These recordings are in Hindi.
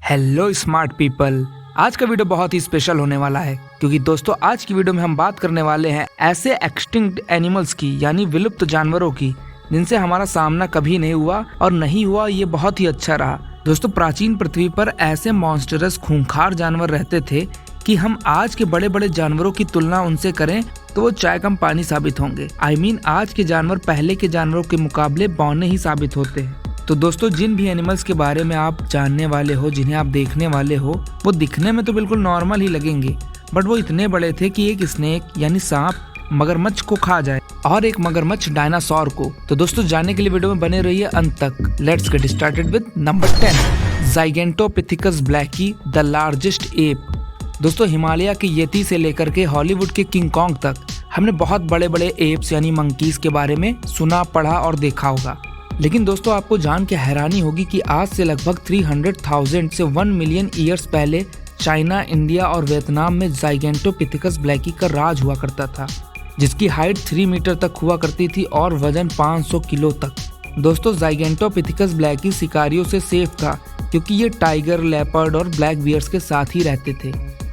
हेलो स्मार्ट पीपल, आज का वीडियो बहुत ही स्पेशल होने वाला है क्योंकि दोस्तों आज की वीडियो में हम बात करने वाले हैं ऐसे एक्सटिंक्ट एनिमल्स की यानी विलुप्त जानवरों की जिनसे हमारा सामना कभी नहीं हुआ और नहीं हुआ ये बहुत ही अच्छा रहा। दोस्तों प्राचीन पृथ्वी पर ऐसे मॉन्स्टरस खूंखार जानवर रहते थे कि हम आज के बड़े बड़े जानवरों की तुलना उनसे करें तो वो चाय कम पानी साबित होंगे। आज के जानवर पहले के जानवरों के मुकाबले बौने ही साबित होते हैं। तो दोस्तों जिन भी एनिमल्स के बारे में आप जानने वाले हो, जिन्हें आप देखने वाले हो, वो दिखने में तो बिल्कुल नॉर्मल ही लगेंगे, बट वो इतने बड़े थे कि एक स्नेक यानी सांप मगरमच्छ को खा जाए और एक मगरमच्छ डायनासोर को। तो दोस्तों जानने के लिए वीडियो में बने रहिए अंत तक। Let's get started with number 10, Gigantopithecus blacki, the largest ape. दोस्तों हिमालय के येती से लेकर के हॉलीवुड के किंग कॉन्ग तक हमने बहुत बड़े बड़े एप्स यानी मंकीज के बारे में सुना, पढ़ा और देखा होगा। लेकिन दोस्तों आपको जान के हैरानी होगी कि आज से लगभग 300,000 से 1 मिलियन ईयर्स पहले चाइना, इंडिया और वियतनाम में ज़ाइगेंटोपिथेकस ब्लैकी का राज हुआ करता था, जिसकी हाइट 3 मीटर तक हुआ करती थी और वजन 500 किलो तक। दोस्तों ज़ाइगेंटोपिथेकस ब्लैकी शिकारियों से सेफ था क्योंकि ये टाइगर, लेपर्ड और ब्लैक बियर्स के साथ ही रहते थे।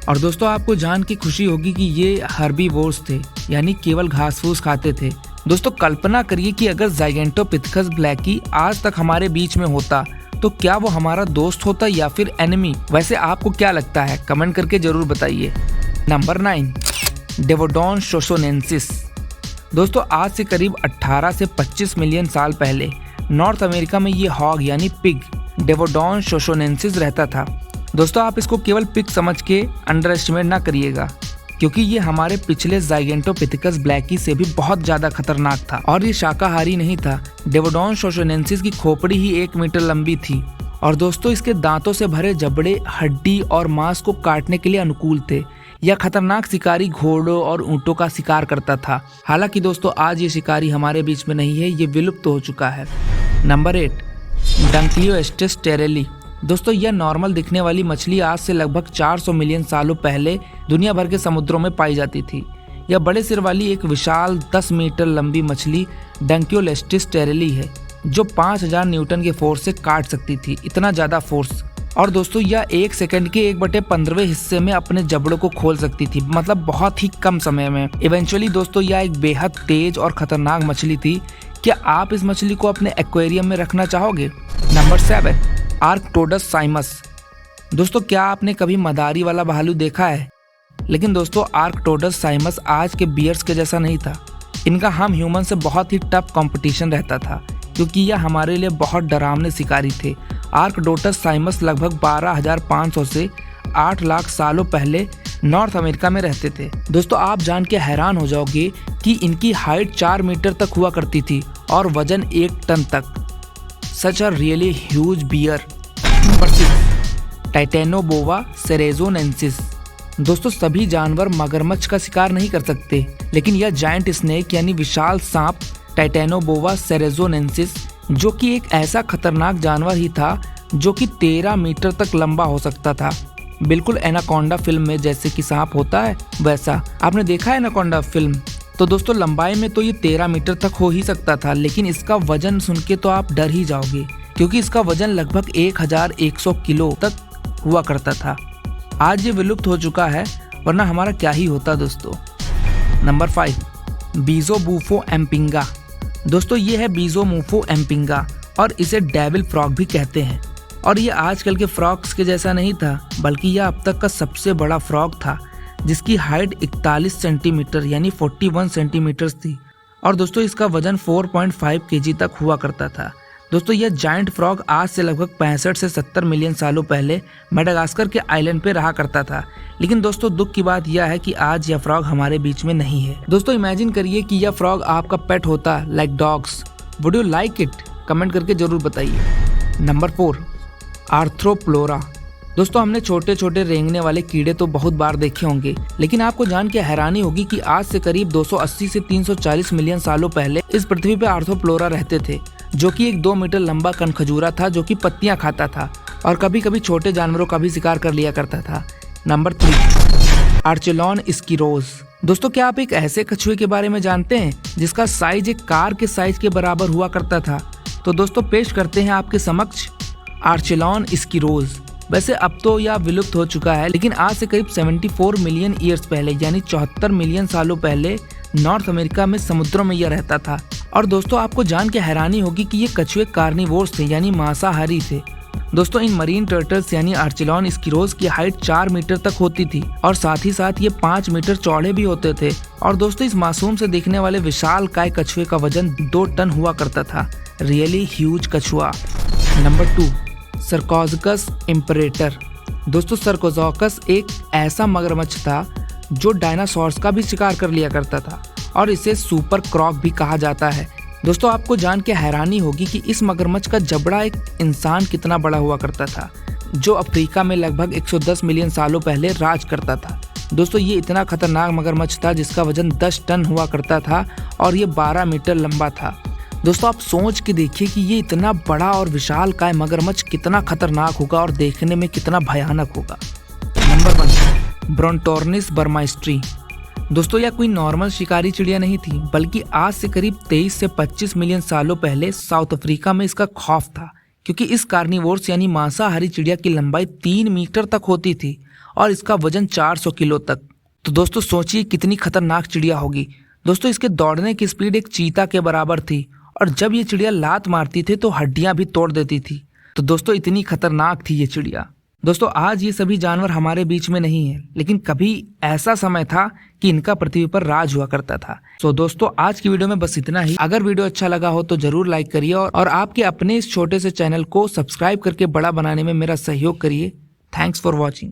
और दोस्तों आपको जान की खुशी होगी कि ये हर्बीवोर्स थे यानी केवल घास फूस खाते थे। दोस्तों कल्पना करिए कि अगर ज़ाइगेंटोपिथेकस ब्लैकी आज तक हमारे बीच में होता तो क्या वो हमारा दोस्त होता या फिर एनिमी? वैसे आपको क्या लगता है? कमेंट करके जरूर बताइए। नंबर 9, डेवोडॉन शोशोनेंसिस। दोस्तों आज से करीब 18 से 25 मिलियन साल पहले नॉर्थ अमेरिका में ये हॉग यानी पिग डेवोडॉन शोशोनेंसिस रहता था। दोस्तों आप इसको केवल पिग समझ के अंडर एस्टिमेट ना करिएगा क्योंकि ये हमारे पिछले ज़ाइगेंटोपिथेकस ब्लैकी से भी बहुत ज्यादा खतरनाक था और ये शाकाहारी नहीं था। डेवोडॉन शोशोनेंसिस की खोपड़ी ही 1 मीटर लंबी थी और दोस्तों इसके दांतों से भरे जबड़े हड्डी और मांस को काटने के लिए अनुकूल थे। यह खतरनाक शिकारी घोड़ों और ऊंटों का शिकार करता था। हालांकि दोस्तों आज ये शिकारी हमारे बीच में नहीं है, ये विलुप्त हो चुका है। नंबर 8, डंक्लियोस्टेस टेरेली। दोस्तों यह नॉर्मल दिखने वाली मछली आज से लगभग 400 मिलियन सालों पहले दुनिया भर के समुद्रों में पाई जाती थी। यह बड़े सिर वाली एक विशाल 10 मीटर लंबी मछली डंक्लियोस्टेस टेरेली है जो 5000 न्यूटन के फोर्स से काट सकती थी, इतना ज्यादा फोर्स। और दोस्तों यह 1 सेकंड के 1/15वें हिस्से में अपने जबड़ों को खोल सकती थी, मतलब बहुत ही कम समय में। इवेंचुअली दोस्तों यह एक बेहद तेज और खतरनाक मछली थी। क्या आप इस मछली को अपने एक्वेरियम में रखना चाहोगे? नंबर 7, आर्क्टोडस साइमस। दोस्तों क्या आपने कभी मदारी वाला भालू देखा है? लेकिन दोस्तों आर्क्टोडस साइमस आज के बियर्स के जैसा नहीं था। इनका हम ह्यूमन से बहुत ही टफ कंपटीशन रहता था क्योंकि यह हमारे लिए बहुत डरावने शिकारी थे। आर्क्टोडस साइमस लगभग 12,500 से 8 लाख सालों पहले नॉर्थ अमेरिका में रहते थे। दोस्तों आप जान के हैरान हो जाओगे कि इनकी हाइट 4 मीटर तक हुआ करती थी और वजन 1 टन तक। Such a really huge bear. Number 6, Titanoboa cerrejonensis. दोस्तों सभी जानवर मगरमच्छ का शिकार नहीं कर सकते, लेकिन यह जायंट स्नेक यानी विशाल सांप टाइटेनोबोआ सेरेज़ोनेंसिस जो कि एक ऐसा खतरनाक जानवर ही था जो कि 13 मीटर तक लंबा हो सकता था। बिल्कुल एनाकोंडा फिल्म में जैसे कि सांप होता है वैसा। आपने देखा है एनाकोंडा फिल्म? तो दोस्तों लंबाई में तो ये 13 मीटर तक हो ही सकता था, लेकिन इसका वजन सुन के तो आप डर ही जाओगे क्योंकि इसका वजन लगभग 1100 किलो तक हुआ करता था। आज ये विलुप्त हो चुका है, वरना हमारा क्या ही होता दोस्तों। नंबर 5, बीजोबूफो एम्पिंगा। दोस्तों ये है बीजोमूफो एम्पिंगा और इसे डेविल फ्रॉग भी कहते हैं। और ये आजकल के फ्रॉग्स के जैसा नहीं था, बल्कि यह अब तक का सबसे बड़ा फ्रॉग था जिसकी हाइट 41 सेंटीमीटर यानी 41 सेंटीमीटर थी। और दोस्तों इसका वजन 4.5 केजी तक हुआ करता था। दोस्तों यह जायंट फ्रॉग आज से लगभग 65 से 70 मिलियन सालों पहले मेडागास्कर के आइलैंड पे रहा करता था। लेकिन दोस्तों दुख की बात यह है कि आज यह फ्रॉग हमारे बीच में नहीं है। दोस्तों इमेजिन करिए कि यह फ्रॉग आपका पेट होता, like dogs. Would you like it? Comment करके जरूर बताइए। नंबर 4, आर्थ्रोप्लोरा। दोस्तों हमने छोटे छोटे रेंगने वाले कीड़े तो बहुत बार देखे होंगे, लेकिन आपको जान के हैरानी होगी कि आज से करीब 280 से 340 मिलियन सालों पहले इस पृथ्वी पे आर्थ्रोप्लोरा रहते थे जो कि एक 2 मीटर लंबा कनखजूरा था जो कि पत्तियां खाता था और कभी कभी छोटे जानवरों का भी शिकार कर लिया करता था। नंबर 3, आर्चेलॉन स्किरोज। दोस्तों क्या आप एक ऐसे कछुए के बारे में जानते हैं जिसका साइज एक कार के साइज के बराबर हुआ करता था? तो दोस्तों पेश करते हैं आपके समक्ष आर्चेलॉन स्किरोज। वैसे अब तो यह विलुप्त हो चुका है, लेकिन आज से करीब 74 मिलियन ईयर्स पहले यानी 74 मिलियन सालों पहले नॉर्थ अमेरिका में समुद्रों में यह रहता था। और दोस्तों आपको जान के हैरानी होगी कि ये कछुए कार्निवोर्स थे यानी मांसाहारी थे। दोस्तों इन मरीन टर्टल्स यानी आर्चिलॉन स्किरोज की हाइट 4 मीटर तक होती थी और साथ ही साथ ये 5 मीटर चौड़े भी होते थे। और दोस्तों इस मासूम से दिखने वाले विशाल काय कछुए का वजन 2 टन हुआ करता था। रियली ह्यूज कछुआ। नंबर 2, सर्कोज़कस इम्परेटर। दोस्तों सर्कोज़कस एक ऐसा मगरमच्छ था जो डायनासोर्स का भी शिकार कर लिया करता था और इसे सुपर क्रॉक भी कहा जाता है। दोस्तों आपको जान के हैरानी होगी कि इस मगरमच्छ का जबड़ा एक इंसान कितना बड़ा हुआ करता था, जो अफ्रीका में लगभग 110 मिलियन सालों पहले राज करता था। दोस्तों ये इतना खतरनाक मगरमच्छ था जिसका वजन 10 टन हुआ करता था और ये 12 मीटर लंबा था। दोस्तों आप सोच के देखिए कि ये इतना बड़ा और विशाल काय मगरमच्छ कितना खतरनाक होगा और देखने में कितना भयानक होगा। नंबर 1, ब्रोंटोर्निस बर्माइस्ट्री। दोस्तों यह कोई नॉर्मल शिकारी चिड़िया नहीं थी, बल्कि आज से करीब 23 से 25 मिलियन सालों पहले साउथ अफ्रीका में इसका खौफ था, क्योंकि इस कार्निवोर्स यानी मांसाहारी चिड़िया की लंबाई 3 मीटर तक होती थी और इसका वजन 400 किलो तक। तो दोस्तों सोचिए कितनी खतरनाक चिड़िया होगी। दोस्तों इसके दौड़ने की स्पीड एक चीता के बराबर थी और जब ये चिड़िया लात मारती थी तो हड्डियां भी तोड़ देती थी। तो दोस्तों इतनी खतरनाक थी ये चिड़िया। दोस्तों आज ये सभी जानवर हमारे बीच में नहीं है, लेकिन कभी ऐसा समय था कि इनका पृथ्वी पर राज हुआ करता था। तो दोस्तों आज की वीडियो में बस इतना ही। अगर वीडियो अच्छा लगा हो तो जरूर लाइक करिए और आपके अपने इस छोटे से चैनल को सब्सक्राइब करके बड़ा बनाने में मेरा सहयोग करिए। Thanks for watching.